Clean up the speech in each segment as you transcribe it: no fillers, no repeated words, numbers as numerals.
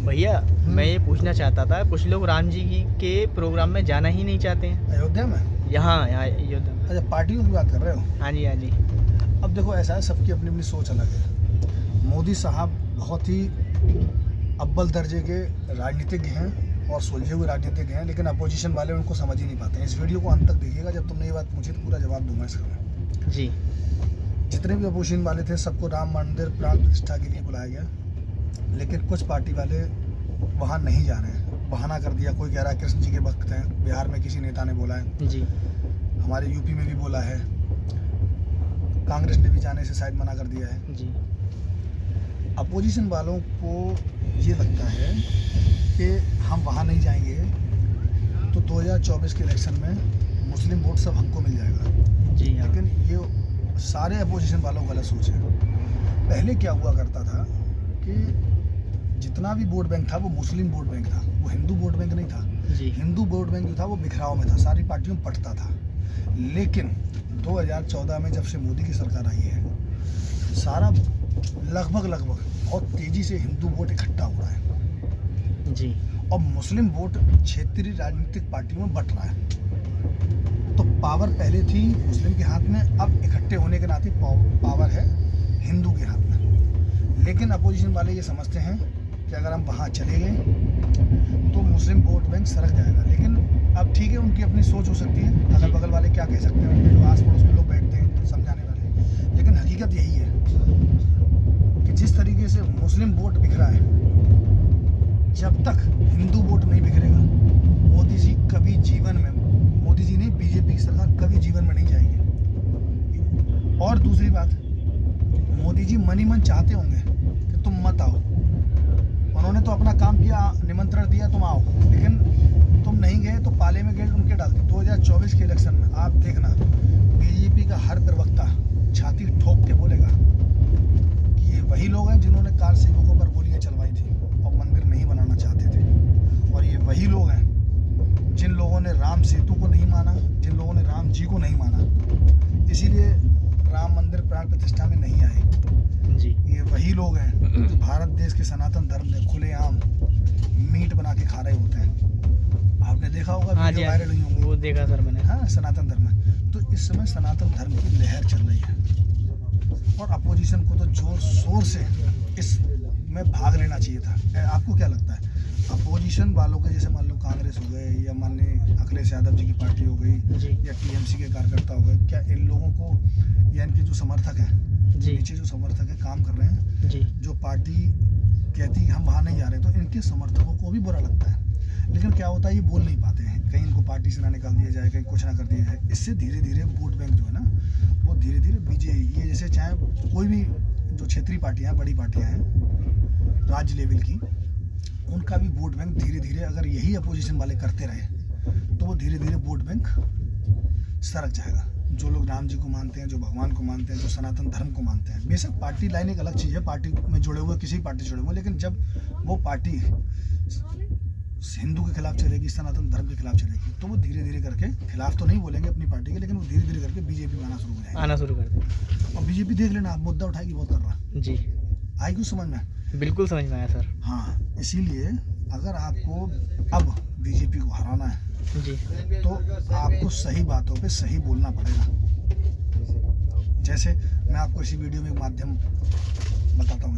भैया मैं ये पूछना चाहता था, कुछ लोग राम जी के प्रोग्राम में जाना ही नहीं चाहते हैं। अयोध्या में? यहाँ अयोध्या में। अच्छा, पार्टियों की बात कर रहे हो? हाँ जी हाँ जी। अब देखो, ऐसा है, सबकी अपनी अपनी सोच अलग है। मोदी साहब बहुत ही अव्वल दर्जे के राजनीतिज्ञ हैं और सुलझे हुए राजनीतिज्ञ हैं, लेकिन अपोजिशन वाले उनको समझ ही नहीं पाते हैं। इस वीडियो को अंत तक देखिएगा, जब तुमने ये बात पूछी तो पूरा जवाब दूंगा इसका मैं। जी। जितने भी अपोजिशन वाले थे सबको राम मंदिर प्राण प्रतिष्ठा के लिए बुलाया गया, लेकिन कुछ पार्टी वाले वहाँ नहीं जा रहे हैं। बहाना कर दिया, कोई कह रहा है कृष्ण जी के भक्त हैं, बिहार में किसी नेता ने बोला है जी। हमारे यूपी में भी बोला है, कांग्रेस ने भी जाने से शायद मना कर दिया है। जी। अपोजिशन वालों को ये लगता है कि हम वहाँ नहीं जाएंगे तो 2024 के इलेक्शन में मुस्लिम वोट सब हमको मिल जाएगा। जी हाँ। लेकिन ये सारे अपोजिशन वालों का गलत सोच है। पहले क्या हुआ करता था कि जितना भी वोट बैंक था वो मुस्लिम वोट बैंक था, वो हिंदू वोट बैंक नहीं था। जी। हिंदू वोट बैंक जो था वो बिखराव में था, सारी पार्टियों में बंटता था। लेकिन 2014 में जब से मोदी की सरकार आई है, सारा लगभग बहुत तेज़ी से हिंदू वोट इकट्ठा हो रहा है जी। और मुस्लिम वोट क्षेत्रीय राजनीतिक पार्टियों में बंट रहा है। तो पावर पहले थी मुस्लिम के हाथ में, अब इकट्ठे होने के नाते पावर है हिंदू के हाथ में। लेकिन अपोजिशन वाले ये समझते हैं कि अगर हम वहाँ चले गए तो मुस्लिम वोट बैंक सरक जाएगा। लेकिन अब ठीक है, उनकी अपनी सोच हो सकती है, अगल बगल वाले क्या कह सकते हैं, उनके जो आस पड़ोस में लोग बैठते हैं समझाने वाले। लेकिन हकीकत यही है कि जिस तरीके से मुस्लिम वोट बिखरा है, जब तक हिंदू वोट नहीं बिखरेगा मोदी जी कभी जीवन में, मोदी जी नहीं बीजेपी की सरकार कभी जीवन में नहीं जाएगी। और दूसरी बात, मोदी जी मन ही मन चाहते होंगे कि तुम मत आओ, उन्होंने तो अपना काम किया, निमंत्रण दिया तुम आओ, लेकिन तुम नहीं गए तो पाले में गए उनके डाल दिए। 2024 के इलेक्शन में आप देखना, बीजेपी का हर प्रवक्ता छाती ठोक के बोलेगा कि ये वही लोग हैं जिन्होंने कार सेवकों पर गोलियां चलवाई थी और मंदिर नहीं बनाना चाहते थे, और ये वही लोग हैं जिन लोगों ने राम सेतु को नहीं माना, जिन लोगों ने राम जी को नहीं माना, इसीलिए राम मंदिर प्राण प्रतिष्ठा में नहीं आए। जी। ये वही लोग हैं जो भारत देश के सनातन धर्म में खुलेआम मीट बना के खा रहे होते हैं। आपने देखा होगा, वीडियो वायरल हुई होंगी। वो देखा सर मैंने। हाँ, सनातन धर्म है। तो इस समय सनातन धर्म की लहर चल रही है और अपोजिशन को तो जोर शोर से इसमें भाग लेना चाहिए था। आपको क्या लगता है, अपोजिशन वालों के, जैसे मान लो कांग्रेस हो गए या मान लें अखिलेश यादव जी की पार्टी हो गई या टीएमसी के कार्यकर्ता हो गए, क्या इन लोगों को या इनके जो समर्थक हैं, नीचे जो समर्थक है काम कर रहे हैं, जो पार्टी कहती है हम वहाँ नहीं जा रहे, तो इनके समर्थकों को भी बुरा लगता है। लेकिन क्या होता है, ये बोल नहीं पाते हैं, कहीं इनको पार्टी से ना निकाल दिया जाए, कहीं कुछ ना कर दिया जाए। इससे धीरे धीरे वोट बैंक जो है ना, वो धीरे धीरे बीजेपी, ये जैसे चाहे कोई भी जो क्षेत्रीय पार्टियाँ हैं, बड़ी पार्टियाँ हैं राज्य लेवल की, उनका भी वोट बैंक धीरे धीरे, अगर यही अपोजिशन वाले करते रहे तो वो धीरे धीरे वोट बैंक सरक जाएगा। जो लोग राम जी को मानते हैं, जो भगवान को मानते हैं, जो सनातन धर्म को मानते हैं, बेशक पार्टी लाइन एक अलग चीज़ है, पार्टी में जुड़े हुए किसी पार्टी से जुड़े हुए, लेकिन जब वो पार्टी हिंदू के खिलाफ चलेगी, सनातन धर्म के खिलाफ चलेगी, तो वो धीरे धीरे करके, खिलाफ तो नहीं बोलेंगे अपनी पार्टी के, लेकिन वो धीरे धीरे करके बीजेपी में आना शुरू कर देंगे। और बीजेपी देख लेना, आप मुद्दा उठाएगी बहुत कर रहा। जी। आई कुछ समझ में? बिल्कुल समझ में आया सर। हाँ, इसीलिए अगर आपको अब बीजेपी को हराना है जी, तो आपको सही बातों पे सही बोलना पड़ेगा। जैसे मैं आपको इसी वीडियो में एक माध्यम बताता हूँ।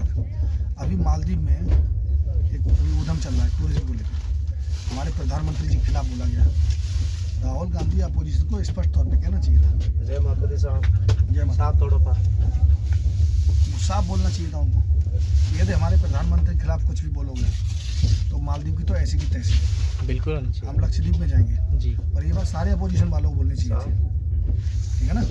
अभी मालदीव में एक उधम चल रहा है टूरिज्म को लेकर, हमारे प्रधानमंत्री जी के खिलाफ बोला गया। राहुल गांधी अपोजिशन को स्पष्ट तौर पे कहना चाहिए था, जय माता दी साहब, जय माता, साफ तोड़ो पा, साफ बोलना चाहिए था उनको। यदि हमारे प्रधानमंत्री के खिलाफ कुछ भी बोलोगे तो मालदीव की तो ऐसी की तैसी, बिल्कुल हम लक्षद्वीप में जाएंगे जी। और ये बात सारे अपोजिशन वालों को बोलनी चाहिए थी, ठीक है ना।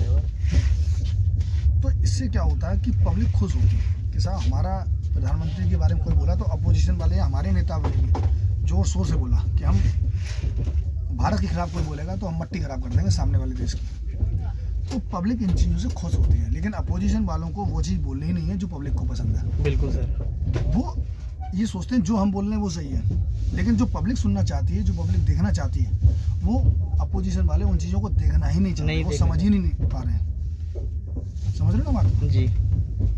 तो इससे क्या होता है कि पब्लिक खुश होती है कि साहब हमारा प्रधानमंत्री के बारे में कोई बोला तो अपोजिशन वाले, हमारे नेता वाले भी जोर शोर से बोला कि हम भारत के खिलाफ कोई बोलेगा तो हम मट्टी खराब कर देंगे सामने वाले देश की। तो पब्लिक इन चीज़ों से खुश होती है, लेकिन अपोजिशन वालों को वो चीज़ बोलनी ही नहीं है जो पब्लिक को पसंद है। बिल्कुल सर। वो ये सोचते हैं जो हम बोल रहे हैं वो सही है, लेकिन जो पब्लिक सुनना चाहती है, जो पब्लिक देखना चाहती है, वो अपोजिशन वाले उन चीज़ों को देखना ही नहीं चाहते, वो समझ ही नहीं पा रहे हैं। समझ रहे हो ना बात? जी।